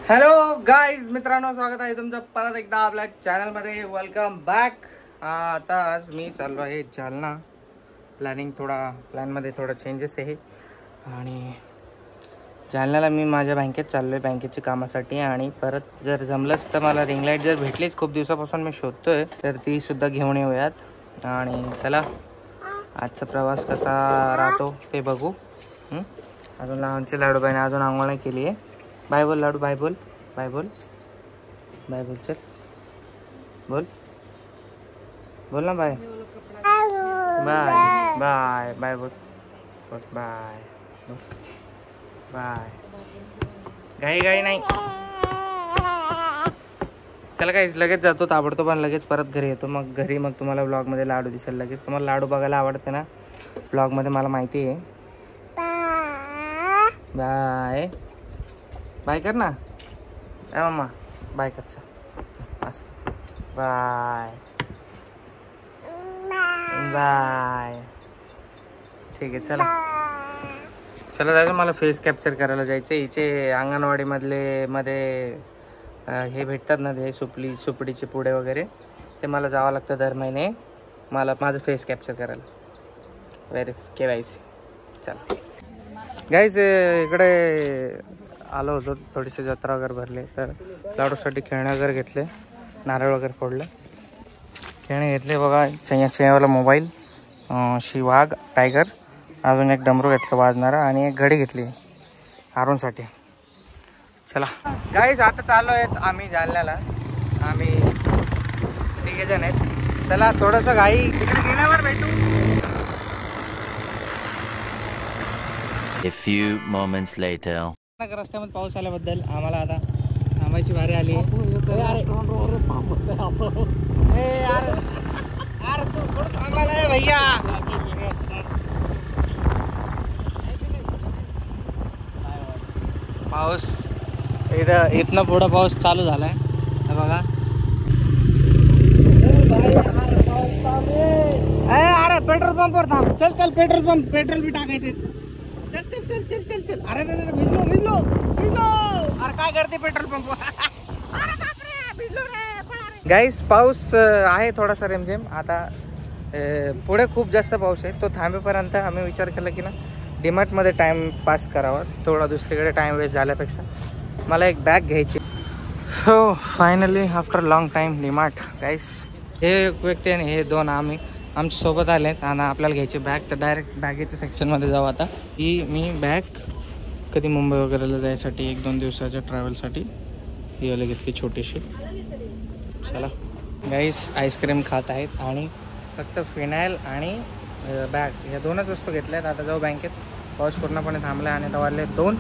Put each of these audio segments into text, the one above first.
Hello guys, मित्रांनो स्वागत आहे तुमचं परत एकदा आपल्या चॅनल मध्ये. Welcome back. आता आज मी चाललो आहे जालना. प्लॅन मध्ये थोडा चेंजेस आहे आणि जालन्याला मी माझ्या बँकेत चाललो आहे बँकेच्या कामासाठी. आणि परत जर जमलंच तर मला रिंग लाईट जर भेटलीच, खूप दिवसापासून मी शोधतोय, तर ती सुद्धा घेऊन येऊयात. आणि चला आजचा प्रवास कसा राहतो ते बघू. अजून लहानचे लाडू बाईने अजून आंघोळ नाही केली आहे. बाय बोल लाडू, बाय बोल, बाय बोल, बाय बोल, चल बोल, बोल ना बाय, बाय बाय बाय बोल, बोल बाय, बाय. घाई नाही. त्याला काही लगेच जातो ताबडतोब आणि लगेच परत घरी येतो. मग घरी तुम्हाला ब्लॉगमध्ये लाडू दिसेल. लगेच तुम्हाला लाडू बघायला आवडते ना ब्लॉगमध्ये, मला माहिती आहे. बाय बाय कर ना मम्मा, बाय कर. असं बाय बाय. ठीक आहे, चला जायचं. मला फेस कॅप्चर करायला जायचं. हिचे अंगणवाडी मध्ये हे भेटतात ना, ते सुपडीचे पुडे वगैरे, ते मला जावं लागतं दर महिने मला माझं फेस कॅप्चर करायला. KYC. चला गाईज, इकडे आलो होतो, थोडीशी जत्रा वगैरे भरली, तर लाडूसाठी खेळणे वगैरे घेतले, नारळ वगैरे फोडले, खेळणे घेतले. बघा चैयावाला मोबाईल, वाघ टायगर, अजून एक डमरू घेतलं वाजणारा, आणि एक घडी घेतली आरूनसाठी. चला गाईज, आता चाललो आहेत आम्ही जालन्याला. आम्ही 3 जण आहेत. चला थोडंसं घाई, तिकडे गेल्यावर भेटू. A few moments later. रस्त्यामध्ये पाऊस आल्याबद्दल आम्हाला आता थांबायची वारी आली. भैया पाऊस इथनं पुढं पाऊस चालू झालाय बघा. अरे पेट्रोल पंपवर थांब. चल पेट्रोल बी टाकायचे. चल. अरे भिजलो. अरे काय करते पेट्रोल पंप. गाईस, पाऊस आहे थोडासा रेमझेम. आता पुढे खूप जास्त पाऊस आहे. तो थांबेपर्यंत आम्ही विचार केला की ना डीमार्टमध्ये टाइम पास करावा, थोडा दुसरीकडे टाइम वेस्ट झाल्यापेक्षा. मला एक बॅग घ्यायची. So finally after long time DMart. Guys, हे एक व्यक्ती आणि हे 2 आमच्या सोबत आलेत आणि आपल्याला घ्यायची बॅग. तर डायरेक्ट बॅगेच्या सेक्शनमध्ये जाऊ. आता ही मी बॅग कधी मुंबई वगैरेला जायसाठी 1-2 दिवसाच्या ट्रॅव्हलसाठी ही वाली घेतली छोटीशी. चला गाईस, आईस्क्रीम खात आहेत आणि फक्त फिनाईल आणि बॅग या 2च वस्तू घेतल्यात. आता जाऊ बँकेत. पाऊस पूर्णपणे थांबला आणि आता वाजले 2.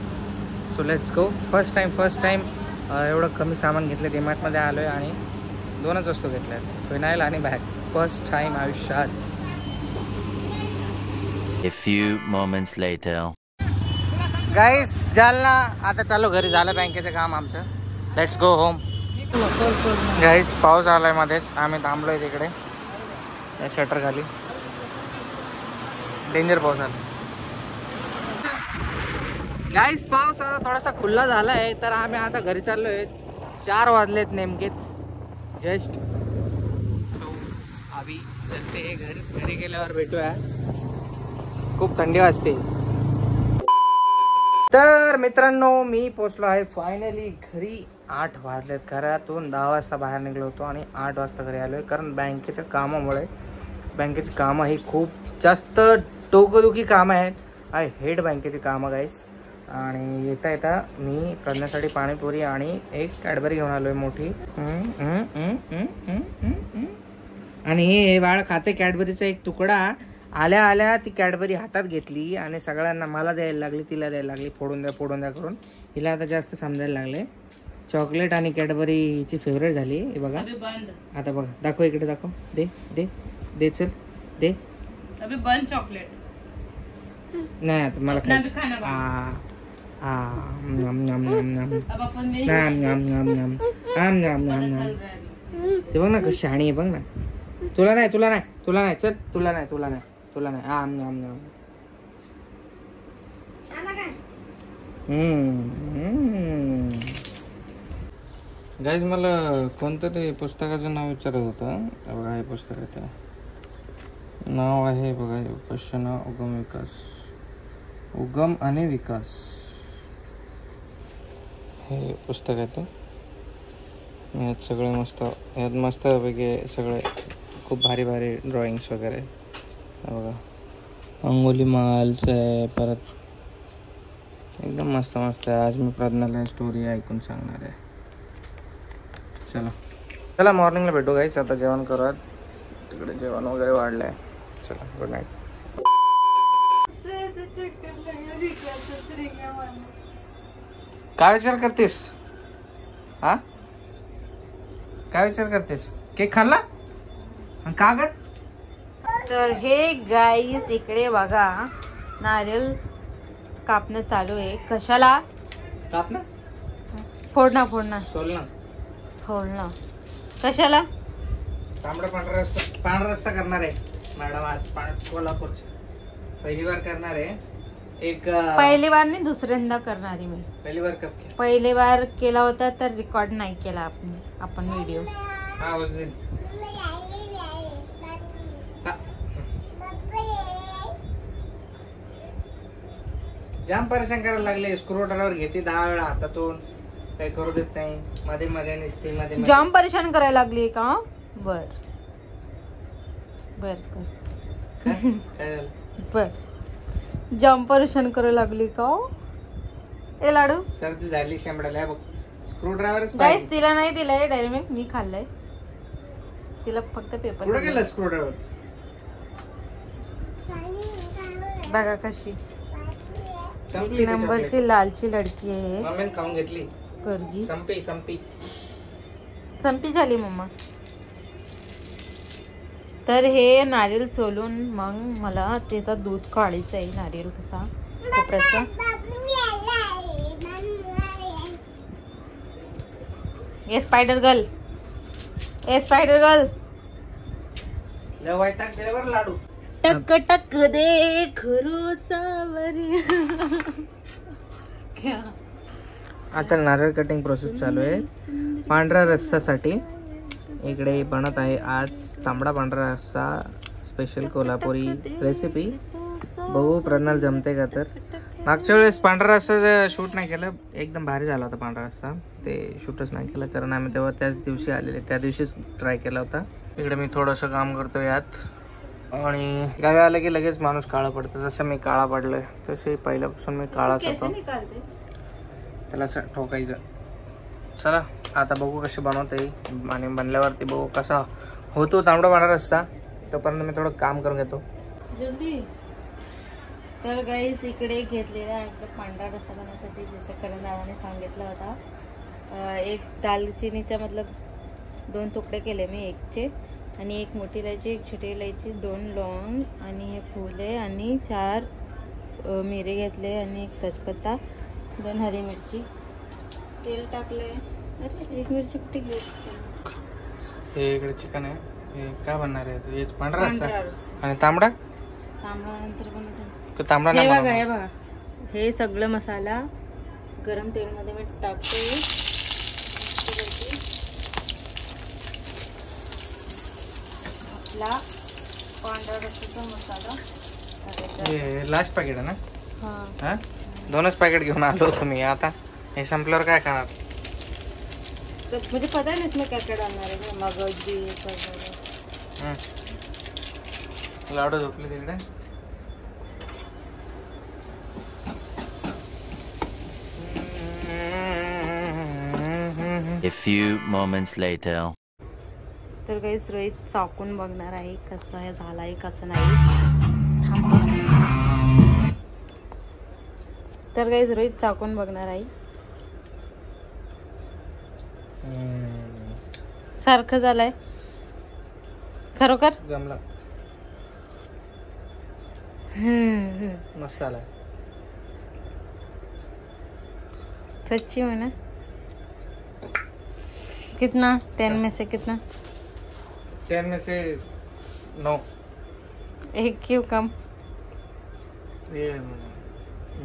So let's go. First time एवढं कमी सामान घेतलं. डीमार्टमध्ये आलो आहे आणि 2च वस्तू घेतल्यात, फिनाईल आणि बॅग. फर्स्ट टाइम आयुष्यात. A few moments later. गाईस, जालना आता चालू घरी. झालं बँकेचं काम आमचं. Let's go home. गाईस, पाऊस आलाय मध्येच. आम्ही थांबलोय तिकडे या शटर खाली. डेंजर पाऊस आला. गाईस, पाऊस आता थोडासा खुल्ला झालाय, तर आम्ही आता घरी चाललोय. 4 वाजलेत नेमकेच जस्ट. अभी चलते घरी गेल्यावर भेटूया. खूप थंडी वाजते. तर मित्रांनो, मी पोचलो आहे फायनली घरी. 8 वाजलेत. घरातून 10 वाजता बाहेर निघलो होतो आणि 8 वाजता घरी आलोय. कारण बँकेच्या कामामुळे, बँकेची कामं ही खूप जास्त डोकंदुखी कामं आहेत. आय हेट बँकेची कामं गाईस. आणि येता मी करण्यासाठी पाणीपुरी आणि एक कॅडबरी घेऊन आलोय मोठी. आणि हे बाळ खाते कॅडबरीचा एक तुकडा. आल्या ती कॅडबरी हातात घेतली आणि सगळ्यांना मला द्यायला लागली, तिला द्यायला लागली. फोडून द्या करून. हिला आता जास्त समजायला लागले. चॉकलेट आणि कॅडबरी हिची फेवरेट झाली. हे बघा आता, बघा दाखव, इकडे दाखव. दे चल दे. बंद चॉकलेट नाही आता मला खायचं. ते बघ ना कशी शाणी आहे, बघ ना. तुला नाही चल, तुला नाही. गाईज मला कोणतरी पुस्तकाचं नाव विचारत होतं. बघा हे पुस्तक आहे ते नाव आहे बघा उपासना उगम विकास उगम आणि विकास हे पुस्तक आहे ते. यात सगळे यात मस्तपैकी सगळे खूप भारी भारी ड्रॉइंग्स वगैरे बघा. अंगोली मालचं आहे परत एकदम मस्त मस्त आहे. आज मी प्रज्ञाला स्टोरी ऐकून सांगणार आहे. चला मॉर्निंगला भेटू गाईच. आता जेवण करूयात. तिकडे जेवण वगैरे वाढलं आहे. चला गुड नाईट. काय विचार करतेस हा? काय विचार करतेस? केक खाल्ला कागद? तर हे गाईस इकडे बघा नारळ कापणं चालू आहे. कशाला कापणं? फोडणं सोलणं. कशाला? तांबडा पांढरा रस्सा करणार आहे मॅडम आज. कोल्हापूरची पहिली बार करणार आहे. एक पहिली बार नाही दुसऱ्यांदा करणारी मी. पहिली बार केला होता तर रेकॉर्ड नाही केला आपण व्हिडिओ. जाम परेशान करायला लागले. स्क्रूड्रायव्हर घेते 10 वेळा हातातून काही करू देत नाही. मध्ये मध्ये नसते मध्ये जाम परेशान करायला लागली का? बर जाम परेशान करायला लागली का? ए लाडू सर्दी झाली शेंबडाला बघ. स्क्रूड्रायव्हर गाईस तिला नाही दिलाय डायरेक्ट मी खाल्लाय. तिला फक्त पेपर. कुठे गेला स्क्रूड्रायव्हर? बघा कशी एक नंबरची लालची लडकी आहे. मम्मीने खाऊन घेतली. करगी संपी झाली मम्मा. तर हे नारळ सोलून मग मला त्याचा दूध काढायचं आहे. नारळ कसा खोबऱ्याचा. ए स्पायडर गर्ल लाडू टक टक दे खरो सावरी. आता नारळ कटिंग प्रोसेस चालू आहे पांढऱ्या रस्सासाठी. इकडे बनत आहे आज तांबडा पांढरा रस्सा स्पेशल कोल्हापुरी रेसिपी. बघू प्रज्ञाला जमते का. तर मागच्या वेळेस पांढरा रस्सा शूट नाही केलं. एकदम भारी झाला होता पांढरा रस्सा. ते शूटच नाही केलं कारण आम्ही तेव्हा त्याच दिवशी आलेले. त्या दिवशीच ट्राय केला होता. इकडे मी थोडंसं काम करतो यात. आणि गावी आलं की लगेच माणूस काळा पडतो. जसं मी काळा पडलोय तसे पहिल्यापासून मी काळाच होतो. त्याला ठोकायचं. चला आता बघू कशी बनवते आणि बनल्यावरती बघू कसा होतो तांबडा पांढरा रस्सा. तोपर्यंत मी थोडं काम करून घेतो. जल्दी. तर गाईस इकडे घेतलेला आहे पांढरा रस्सा बनवण्यासाठी जसं करण दादाने सांगितलं होता. एक दालचिनीचा मतलब 2 तुकडे केले मी एकचे. आणि 1 मोठी इलायची 1 छोटी इलायची 2 लवंग आणि हे फुले आणि 4 मिरे घेतले आणि 1 तेजपत्ता 2 हरी मिरची. तेल टाकले. अरे 1 मिरची कुठे घेतली. हे इकडे चिकन आहे. हे काय बनणार आहे? हे पांढरा रस्सा आणि तांबडा नंतर बनवतो. तांबडा हे नाही. बघा हे बघा हे सगळं मसाला गरम तेलमध्ये मी टाकते. आपला पांढरा रस्साचा मसाला लास्ट पॅकेट आहे ना? हा 2च पॅकेट घेऊन आलो होतो मी. आता हे संपल्यावर काय खाणार? मुझे पता नहीं इसमें क्या क्या डालना है. मगज भी लाडू झोपले तिकडे. A few moments later. तर काही रोहित चाकून बघणार आहे कसं झालाय कसं नाही. तर काही रोहित चाकून बघणार आहे. सारखं झालंय खरोखर. जमला मसाला सच्ची में ना. कितना 10 में से कितना? 10 में से 9. 1 क्यों कम? ये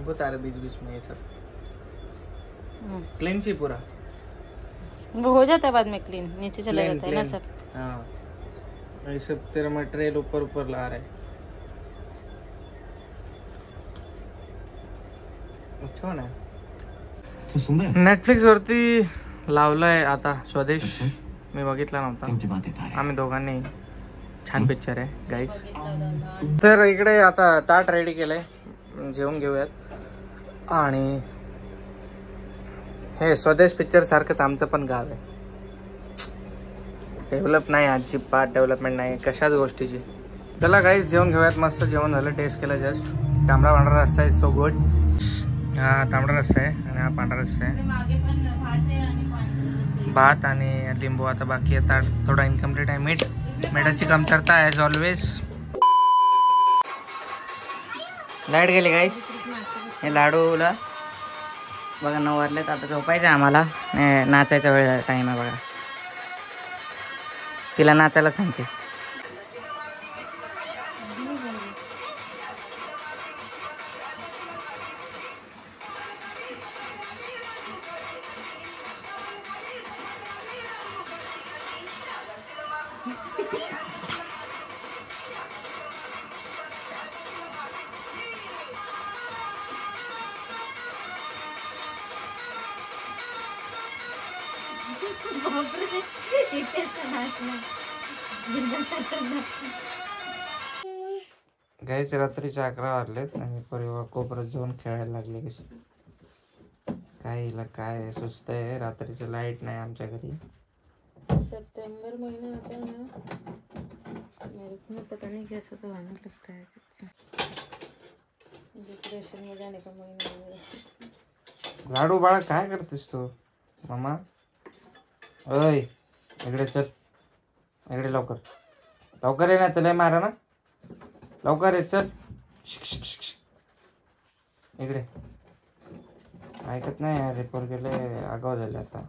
बता रहे बीच बीच में ये सब क्लीन ची पूरा. वो हो जाता है बाद में क्लीन, नीचे चला जाता है ना सब। हाँ ये सब तेरा मटेरियल ऊपर ऊपर ला रहा है। अच्छा ना तो सुंदर नेटफ्लिक्स वरती लावलंय आता स्वदेश. मी बघितला नव्हता. आम्ही दोघांनी. छान पिक्चर आहे गाईज. तर इकडे आता ताट रेडी केलंय, जेवून घेऊयात. आणि हे स्वदेश पिक्चर सारखंच आमचं पण गाव आहे. डेव्हलप नाही, अजिबात डेव्हलपमेंट नाही कशाच गोष्टीची. चला गाईज जेवण घेऊयात. मस्त जेवण झालं, टेस्ट केलं जस्ट. तांबडा पांढरा रस्सा आहे, सो गुड. हा तांबडा रस्सा आहे आणि हा पांढरा रस्सा आहे. भात आणि लिंबू आता बाकी आहे. ताट थोडा इनकम्प्लीट आहे. मिठाची कमतरता ॲज ऑलवेज. लाईट गेली गाईज. हे लाडूला बघा 9 वाजलेत. आता झोपायचं आहे आम्हाला. नाचायचा वेळ टाईम आहे बघा. तिला नाचायला सांगते. गाईच रात्रीचे 11 वाजलेत आणि परिवार कोपऱ्यात जाऊन खेळायला लागले. कशी काय हिला काय सुस्त आहे. रात्रीची लाईट नाही आमच्या घरी. सितंबर महीना आता है ना, मेरे को पता नहीं कैसा तो आने लगता है. डिप्रेशन में जाने का महीना. लाडू बाळा काय करतेस तू? मामा ओय इकडे चल. इकडे लवकर लवकर ये ना. त्याला मारा ना. लवकर ये चल. इकडे ऐकत नाही. रिपोर्ट केले आगाव झाले आता.